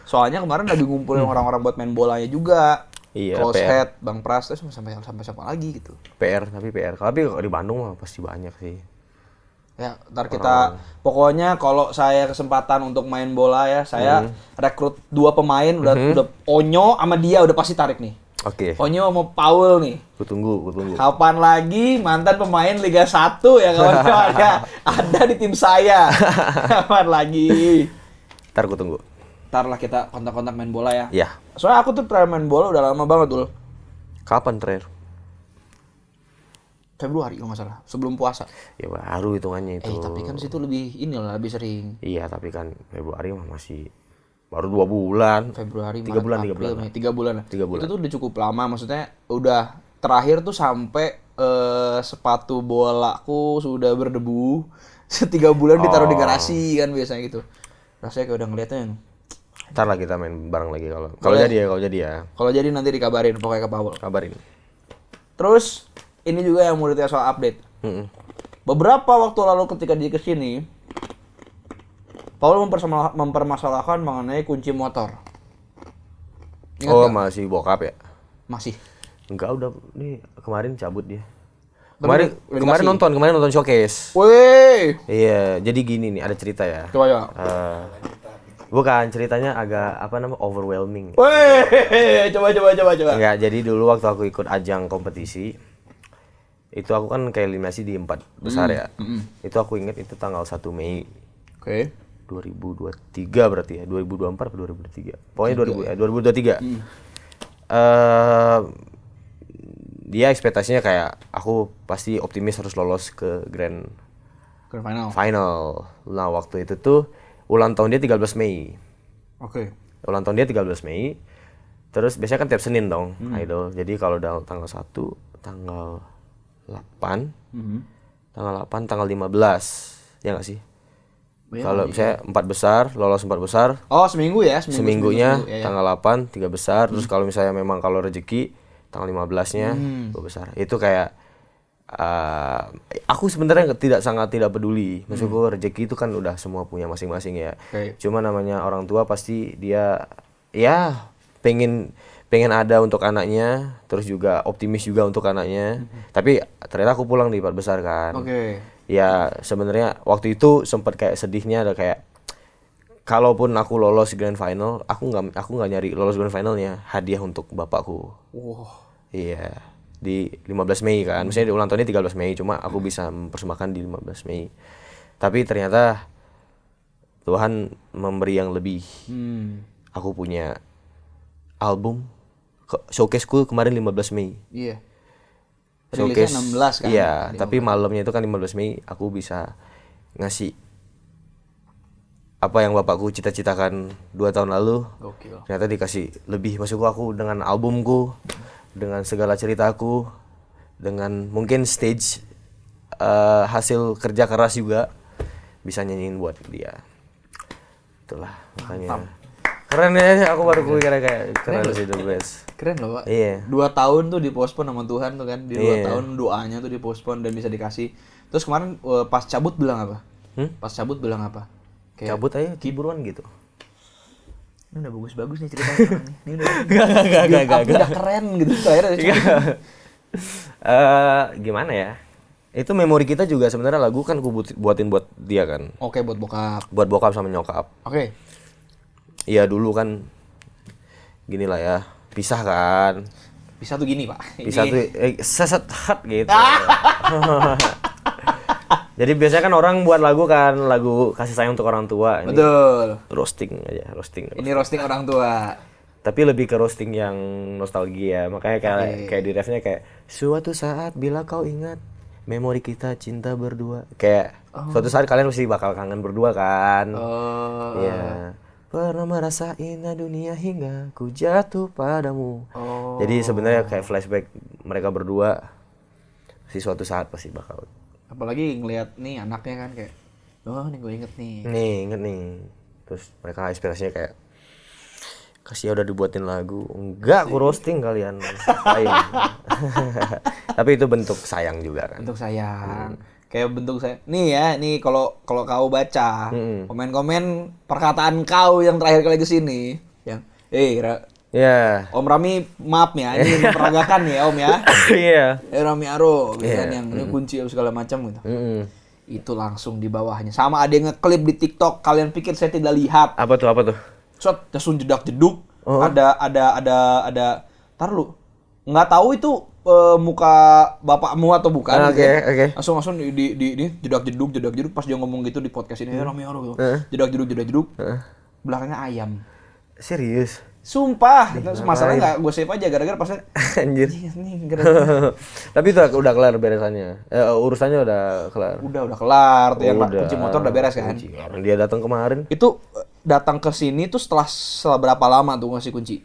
Soalnya kemarin lagi ngumpulin orang-orang buat main bolanya juga. Iya, Close PR. head, Bang Pras, terus sampai siapa lagi gitu. PR. Tapi kalau di Bandung mah pasti banyak sih. Ya, ntar kita pokoknya kalau saya kesempatan untuk main bola ya, saya rekrut 2 pemain udah Onyo sama dia udah pasti tarik nih. Oke. Onyo sama Paul nih. Kutunggu. Kapan lagi mantan pemain Liga 1 ya kawan-kawan ya, ada di tim saya. Kapan lagi? Ntar kutunggu. Ntar lah kita kontak-kontak main bola ya. Iya. Soalnya aku tuh terakhir main bola udah lama banget dulu. Kapan terakhir? Februari kalau nggak salah, sebelum puasa. Ya baru hitungannya itu. Tapi kan situ lebih lebih sering. Iya, tapi kan Februari mah masih baru 2 bulan. Februari, 3 bulan, Maret, 3 bulan. April, Mei, 3 bulan. 3 bulan. Itu tuh udah cukup lama, maksudnya udah terakhir tuh sampai sepatu bolaku sudah berdebu. 3 bulan ditaruh di garasi kan biasanya gitu. Rasanya kayak udah ngeliatnya yang Ntar lah kita main bareng lagi kalau Boleh. jadi ya. kalau jadi nanti dikabarin pokoknya ke Paul. Kabarin. Terus ini juga yang mau ditanya soal update. Mm-mm. Beberapa waktu lalu ketika dia kesini, Paul mempermasalahkan mengenai kunci motor. Ingat Oh, nggak? masih bokap ya? Masih. Enggak, udah nih kemarin cabut dia. Tapi Kemarin udah kemarin dikasih? nonton showcase. Wih, Iya, jadi gini nih, ada cerita ya. coba ya. Bukan, ceritanya agak overwhelming. Wih, coba. Enggak, jadi dulu waktu aku ikut ajang kompetisi, itu aku kan kayak eliminasi di 4 besar ya. Itu aku inget itu tanggal 1 Mei Oke. 2023 berarti ya, 2024 atau 2023. Pokoknya 2023. Dia ekspektasinya kayak aku pasti optimis harus lolos ke Grand Grand final. Final. Nah, waktu itu tuh ulang tahun dia 13 Mei. Oke. Ulang tahun dia 13 Mei. Terus biasanya kan tiap Senin dong, Idol. Jadi kalau udah tanggal 1, tanggal 8, tanggal 8, tanggal 15. Ya nggak sih? Iya, Kalau saya 4 besar, lolos 4 besar, Oh, seminggu ya? seminggunya Seminggu, ya. tanggal 8 3 besar. Terus kalau misalnya memang kalau rezeki tanggal 15-nya 2 besar. Itu kayak aku sebenarnya sangat tidak peduli. Maksudku rezeki itu kan udah semua punya masing-masing ya. Oke. Cuma namanya orang tua pasti dia ya pengen ada untuk anaknya, terus juga optimis juga untuk anaknya. Tapi ternyata aku pulang di 4 besar kan. Oke. Ya sebenarnya waktu itu sempat kayak sedihnya, ada kayak kalaupun aku lolos grand final, aku nggak nyari lolos grand finalnya, hadiah untuk bapakku. Wow. Iya, di 15 Mei kan. Misalnya di ulang tahunnya 13 Mei, cuma aku bisa mempersembahkan di 15 Mei. Tapi ternyata Tuhan memberi yang lebih. Aku punya album showcase-ku kemarin 15 Mei. Iya. Showcase Rilisnya 16 kan? Iya, tapi malamnya itu kan 15 Mei aku bisa ngasih apa yang bapakku cita-citakan 2 tahun lalu. Gokil. Ternyata dikasih lebih. Maksudku aku dengan albumku, dengan segala ceritaku, dengan mungkin stage hasil kerja keras juga bisa nyanyiin buat dia. Itulah makanya. Keren ya, aku baru kuliah kayak keren sih, the best. Keren loh, Pak. Iya. 2 tahun tuh dipospon sama Tuhan tuh kan. Di 2 Iya. tahun doanya tuh dipospon dan bisa dikasih. Terus kemarin pas cabut bilang apa? Pas cabut bilang apa? Kayak, Cabut aja kiburuan gitu. ini udah bagus-bagus nih ceritanya. Ini udah Gak. udah keren gitu. Terus akhirnya dia cabut. Gimana ya? Itu memori kita juga sebenarnya lagu kan aku buatin buat dia kan. Oke, buat bokap. Buat bokap sama nyokap. Oke. Iya dulu kan gini lah ya, pisah kan. Bisa tuh gini, Pak. Pisah Ini. tuh seset hat gitu. Jadi biasanya kan orang buat lagu kasih sayang untuk orang tua. Ini Betul. roasting aja, roasting. Ini roasting orang tua. Tapi lebih ke roasting yang nostalgia. Makanya kayak di refnya kayak suatu saat bila kau ingat memori kita cinta berdua. Kayak suatu saat kalian pasti bakal kangen berdua kan. Oh. Iya. Pernah merasa indah dunia hingga ku jatuh padamu. Oh. Jadi sebenarnya kayak flashback mereka berdua. Si suatu saat pasti bakal. Apalagi ngelihat nih anaknya kan kayak, oh nih gue inget nih. Nih, inget nih. Terus mereka inspirasinya kayak kasih udah dibuatin lagu. Enggak, aku roasting kalian. Ayo. Tapi itu bentuk sayang juga kan. Bentuk sayang. Kayak bentuk saya. Nih ya, nih kalau kau baca komen-komen perkataan kau yang terakhir kali kesini, yang, Ya. Om Rami maaf ya, ini memperagakan ya Om ya. Iya. Rami Aro, gitu kan yang ini kunci segala macam gitu. Itu langsung di bawahnya. Sama ada yang ngeklip di TikTok. Kalian pikir saya tidak lihat? Apa tuh? Shot langsung jedak-jeduk. Ada. Tar lu. Nggak tahu itu muka bapakmu atau bukan. Oke. Langsung di jedak-jeduk pas dia ngomong gitu di podcast ini. Rami Aro gitu. Jedak-jeduk. Belakangnya ayam. Serius? Sumpah, masalahnya nggak gue save aja gara-gara pas Anjir. nih gara-gara Tapi itu udah kelar beresannya. Urusannya udah kelar. udah kelar tuh yang Udah. kunci motor udah beres kan. Kunci. Orang dia datang kemarin. Itu datang ke sini tuh setelah berapa lama tuh ngasih kunci?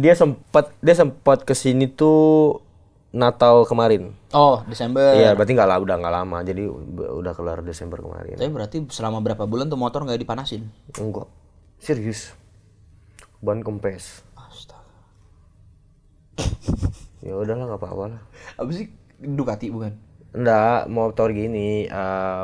Dia sempat kesini tuh Natal kemarin. Oh, Desember. Iya, berarti udah nggak lama. Jadi udah kelar Desember kemarin. Tapi berarti selama berapa bulan tuh motor nggak dipanasin? Enggak. Serius. Ban kempes. Astaga. Ya udahlah nggak apa-apa lah. Apa sih Ducati bukan? Enggak, motor gini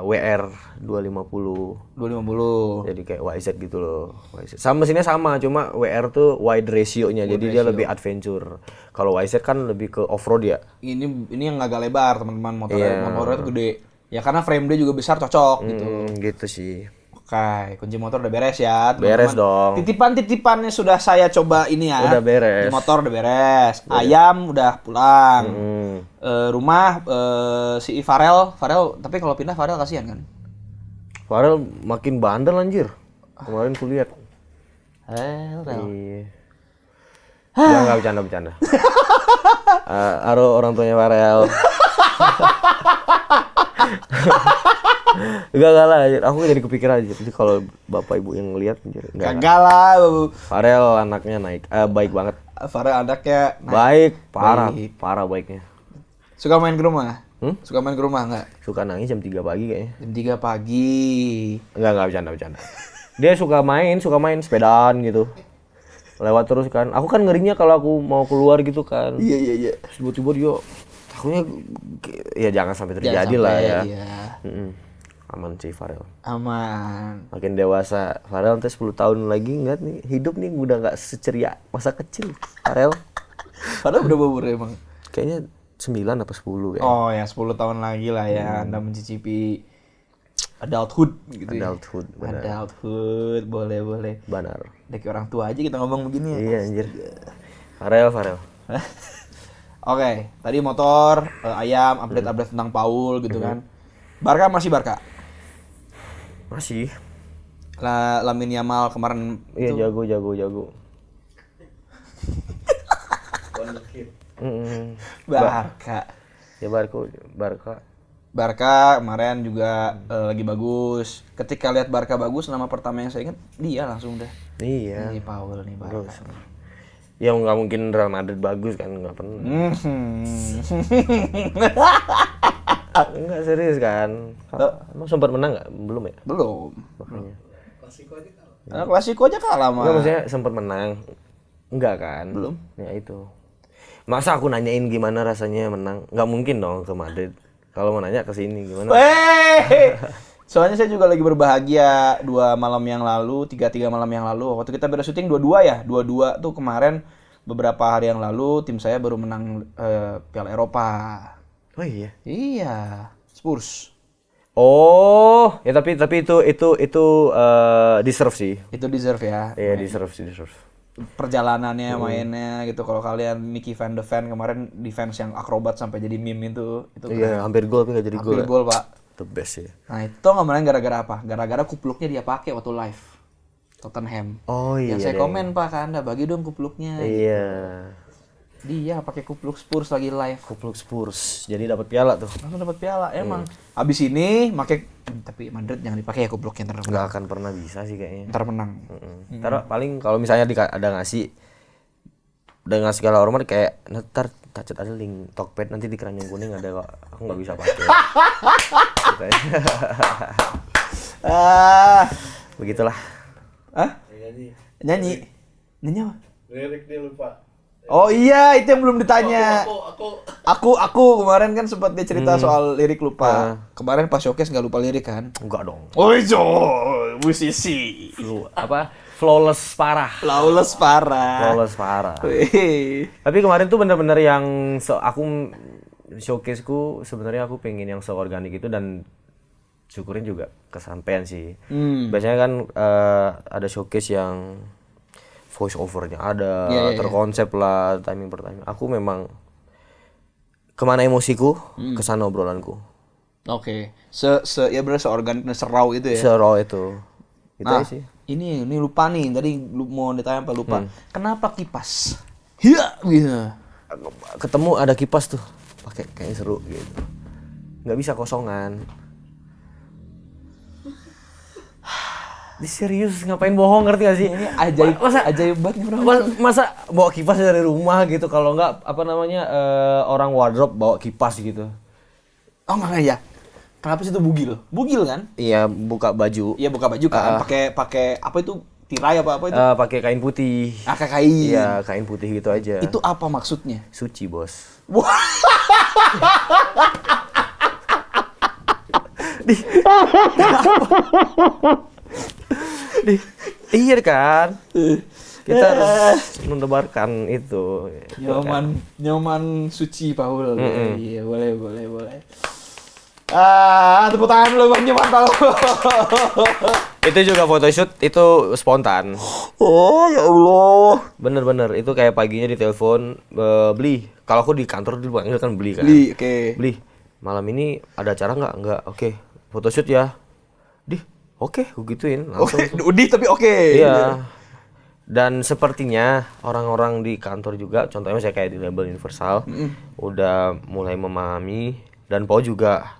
WR 250. 250. Jadi kayak YZ gitu loh. YZ. Sama mesinnya sama, cuma WR tuh wide ratio-nya. Jadi dia lebih adventure. Kalau YZ kan lebih ke off-road ya. Ini yang agak lebar teman-teman Iya. motornya tuh gede. Ya karena frame dia juga besar cocok gitu. Gitu sih. Oke, kunci motor udah beres ya, teman-teman. Beres dong. Titipan-titipannya sudah saya coba ini ya. Udah beres. Di motor udah beres. Ayam udah pulang. Rumah si Farel, tapi kalau pindah Farel kasihan kan? Farel makin bandel anjir. Kemarin kulihat. Farel. Iya. Ya nggak bercanda. Aro orang tuanya Farel. Enggak lah, anjir. Aku jadi kepikiran aja. Jadi kalau bapak ibu yang ngelihat anjir. Kagak lah, Farel anaknya baik banget. Farel anaknya Baik, parah, Baik. parah baiknya. Suka main ke rumah? Suka main ke rumah nggak? Suka nangis jam 3 pagi kayaknya. Jam 3 pagi. Enggak bercanda. Dia suka main sepedaan gitu. Lewat terus kan. Aku kan ngerinya kalau aku mau keluar gitu kan. Iya. Terus tiba-tiba dia takutnya ya jangan sampai terjadi lah ya. Iya. Aman sih Farel. Aman. Makin dewasa Farel nanti 10 tahun lagi enggak nih hidup nih udah nggak seceria masa kecil Farel. Padahal berapa umur emang? Kayaknya 9 apa 10 kayaknya. Oh ya 10 tahun lagi lah ya Anda mencicipi adulthood gitu ya. Adulthood, benar. Adulthood, boleh. Benar. Dari orang tua aja kita ngomong begini ya. Iya anjir. Farel. Oke, tadi motor, ayam, update tentang Paul gitu kan. Barca masih Barca. Masih. Lamine Yamal kemarin Iya jago. Barca. Ya Barca. Barca kemarin juga lagi bagus. Ketika lihat Barca bagus, nama pertama yang saya ingat dia langsung dah. Iya. Ini Paul nih Barca. Ya nggak mungkin Real Madrid bagus kan nggak pernah. Enggak serius kan. Emang sempat menang nggak? Belum ya? Belum. Makanya. Klasiko aja kalah mah. Enggak maksudnya sempat menang. Enggak kan? Belum. Ya itu. Masa aku nanyain gimana rasanya menang? Nggak mungkin dong ke Madrid. Kalau mau nanya ke sini gimana? Soalnya saya juga lagi berbahagia 3 malam yang lalu. Waktu kita beres syuting 2-2 ya. 2-2 tuh kemarin beberapa hari yang lalu tim saya baru menang Piala Eropa. Oh iya. Iya, Spurs. Oh, ya tapi itu deserve sih. Itu deserve ya. Iya, deserve. Perjalanannya mainnya gitu. Kalau kalian Mickey van de Ven kemarin defense yang akrobat sampai jadi meme itu Iya, hampir gol tapi nggak jadi gol. hampir gol, Pak. The best ya. Nah, itu kemarin gara-gara apa? Gara-gara kupluknya dia pakai waktu live Tottenham. Oh iya. Yang saya komen Pak ke Anda, bagi dong kupluknya. Iya. Dia pakai kupluk Spurs lagi live. Kupluk Spurs. Jadi dapat piala tuh. Langsung dapat piala emang. Abis ini pakai tapi Madrid jangan dipakai ya kupluknya ntar Nggak akan pernah bisa sih kayaknya. ntar menang. Ntar paling kalau misalnya ada ngasih dengan segala hormat kayak ntar touch ada link Tokped nanti di keranjang kuning ada kok. Aku nggak bisa pakai. Begitulah. Hah? Nyanyi apa? Lirik dia lupa. Oh iya, itu yang belum ditanya. Aku Aku kemarin kan sempat dia cerita soal lirik lupa. Kemarin pas showcase nggak lupa lirik kan? Enggak dong. Oh ijo, musisi. Flawless parah. Flawless parah. Wih. Tapi kemarin tuh bener-bener yang aku showcase-ku sebenarnya aku pengen yang seorganik itu dan syukurin juga kesampaian sih. Biasanya kan ada showcase yang voice over-nya ada, terkonsep lah, timing per timing. Aku memang kemana emosiku, kesana obrolanku. Oke. Ya benar seorganik dan serau itu ya. Seraw itu. Itu aja sih. ini lupa nih. Tadi mau ditanya apa lupa. Kenapa kipas? Iya, gitu. Ketemu ada kipas tuh, pakai kayaknya seru gitu. Nggak bisa kosongan. Ini serius ngapain bohong, ngerti gak sih? Ini ajaib banget nih orang. Masa bawa kipas dari rumah gitu, kalau nggak orang wardrobe bawa kipas gitu. Oh enggak ya. Kenapa sih itu bugil? Bugil kan? Iya, buka baju. Iya buka baju kan. Pakai apa itu? Tirai apa itu? Pakai kain putih. Kain. Iya, kain putih gitu aja. Itu apa maksudnya? Suci, Bos. Wah. Iya kan? Kita harus menebarkan itu. Nyoman suci Paul. Iya, boleh. Tepuk tangan dulu Bang Nyoman Paul. Itu juga photoshoot itu spontan. Oh, ya Allah. Bener-bener, itu kayak paginya ditelepon, beli. Kalau aku di kantor dulu panggil kan beli kan. Beli, oke. Beli. Malam ini ada acara nggak? Nggak. Oke. Photoshoot ya. Oke, aku gituin langsung. Udih tapi oke. Iya. Dan sepertinya orang-orang di kantor juga, contohnya saya kayak di label Universal, udah mulai memahami, dan Pau juga.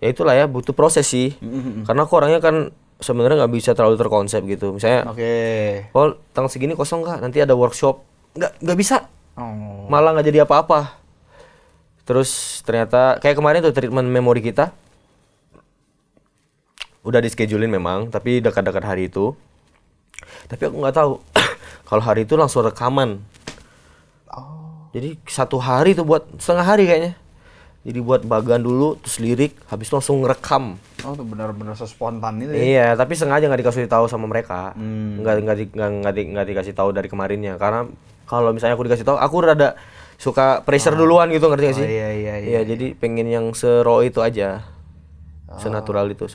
Ya itulah ya, butuh proses sih. Karena aku orangnya kan sebenarnya nggak bisa terlalu terkonsep gitu. Misalnya, Paul tanggal segini kosong nggak? Nanti ada workshop. Nggak bisa. Malah nggak jadi apa-apa. Terus ternyata kayak kemarin tuh treatment memori kita udah di schedulein memang, tapi dekat-dekat hari itu. Tapi aku nggak tahu kalau hari itu langsung rekaman. Jadi 1 hari tuh buat setengah hari kayaknya. Jadi buat bagan dulu, terus lirik, habis itu langsung ngerekam. Oh, itu benar-benar spontan itu ya. Iya, tapi sengaja nggak dikasih tahu sama mereka. Nggak dikasih tahu dari kemarinnya. Karena kalau misalnya aku dikasih tahu, aku rada suka pressure duluan gitu, ngerti gak sih? Iya, jadi pengen yang se-raw itu aja. Senatural itu.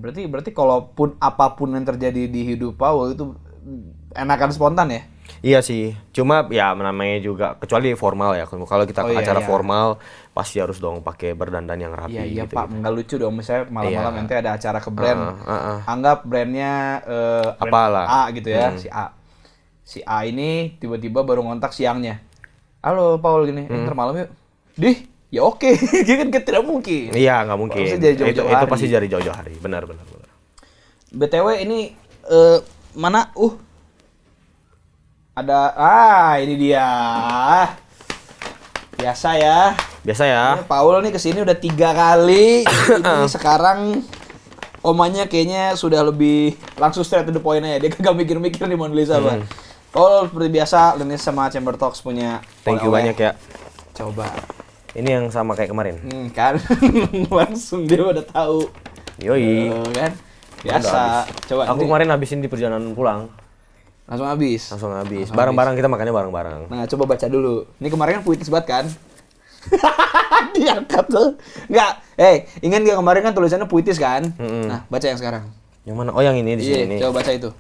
Berarti kalaupun apapun yang terjadi di hidup Paul itu enakan spontan ya? Iya sih, cuma ya namanya juga kecuali formal ya. Kalau kita ke acara formal pasti harus dong pakai berdandan yang rapi. Iya gitu, Pak, nggak lucu dong misalnya malam-malam nanti ada acara ke brand. Anggap brandnya apalah A gitu ya, si A ini tiba-tiba baru ngontak siangnya. Halo Paul gini, ntar malam yuk. Ya oke, kan tidak mungkin. Iya, nggak mungkin. Itu pasti dari jauh-jauh hari. Benar. BTW ini mana? Ada ini dia. Biasa ya. Ini Paul nih kesini udah 3 kali. Ini sekarang omanya kayaknya sudah lebih langsung straight to the point aja. Dia kagak mikir-mikir nih mau nulis apa. Paul seperti biasa, Lenis sama Chamber Talks punya. Thank you banyak ya. Coba. Ini yang sama kayak kemarin. Kan langsung dia udah tahu. Yoi. Kan biasa. Coba. Aku kemarin habisin di perjalanan pulang. Langsung habis. Bareng-bareng, kita makannya bareng-bareng. Nah, coba baca dulu. Ini kemarin kan puitis banget kan? Diangkat tuh. Enggak. Ingat gak kemarin kan tulisannya puitis kan? Nah, baca yang sekarang. Yang mana? Oh, yang ini di sini. Coba baca itu.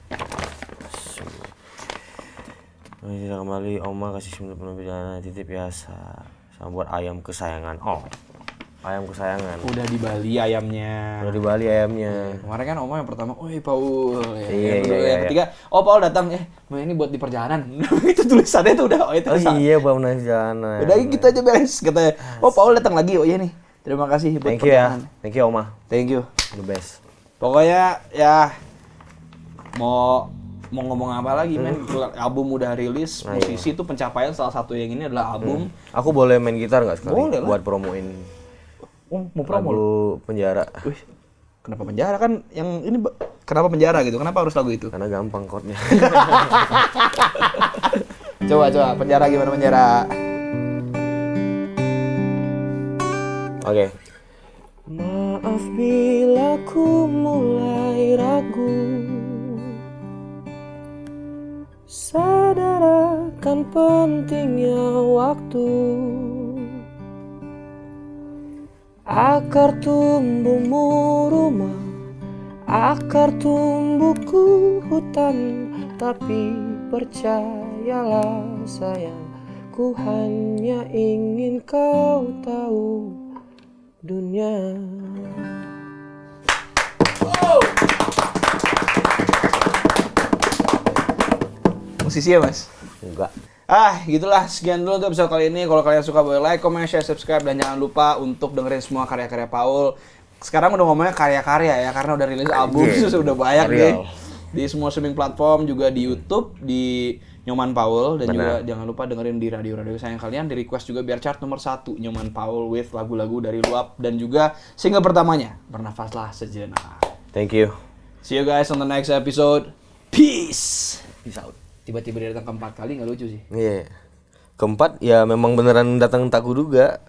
Kembali Oma kasih penuh perjalanan titip biasa. Sama buat ayam kesayangan. Ayam kesayangan. Udah di Bali ayamnya. Kemarin kan Oma yang pertama, Paul. Yang ketiga, Paul datang. Ini buat di perjalanan. Itu tulisannya tuh udah. Buat perjalanan. Udah gitu aja beres. Katanya, Paul datang lagi. Iya nih. Terima kasih buat perjalanan. Thank you Oma. Thank you. The best. Pokoknya ya mau ngomong apa lagi men, album udah rilis, musisi itu pencapaian salah satu yang ini adalah album. Aku boleh main gitar nggak sekali? Boleh lah. Buat promoin mau promo lagu Penjara. Kenapa Penjara kan yang ini kenapa Penjara gitu? Kenapa harus lagu itu? Karena gampang chordnya. Coba Penjara gimana Penjara? Oke. Maaf bila ku mulai ragu, sadar akan pentingnya waktu. Akar tumbuhmu rumah, akar tumbuhku hutan. Tapi percayalah sayang, ku hanya ingin kau tahu dunia. musisi ya Mas? Enggak. Gitulah, sekian dulu untuk episode kali ini. Kalau kalian suka boleh like, comment, share, subscribe, dan jangan lupa untuk dengerin semua karya-karya Paul. Sekarang udah ngomongnya karya-karya ya, karena udah rilis album, udah banyak deh. Di semua streaming platform, juga di YouTube, di Nyoman Paul, dan juga jangan lupa dengerin di radio-radio sayang kalian. Di request juga biar chart nomor 1 Nyoman Paul with lagu-lagu dari Luap, dan juga single pertamanya, Bernafaslah Sejenak. Thank you. See you guys on the next episode. Peace. Peace out. Tiba-tiba dia datang keempat kali, nggak lucu sih. Iya. Keempat ya memang beneran datang tak kuduga.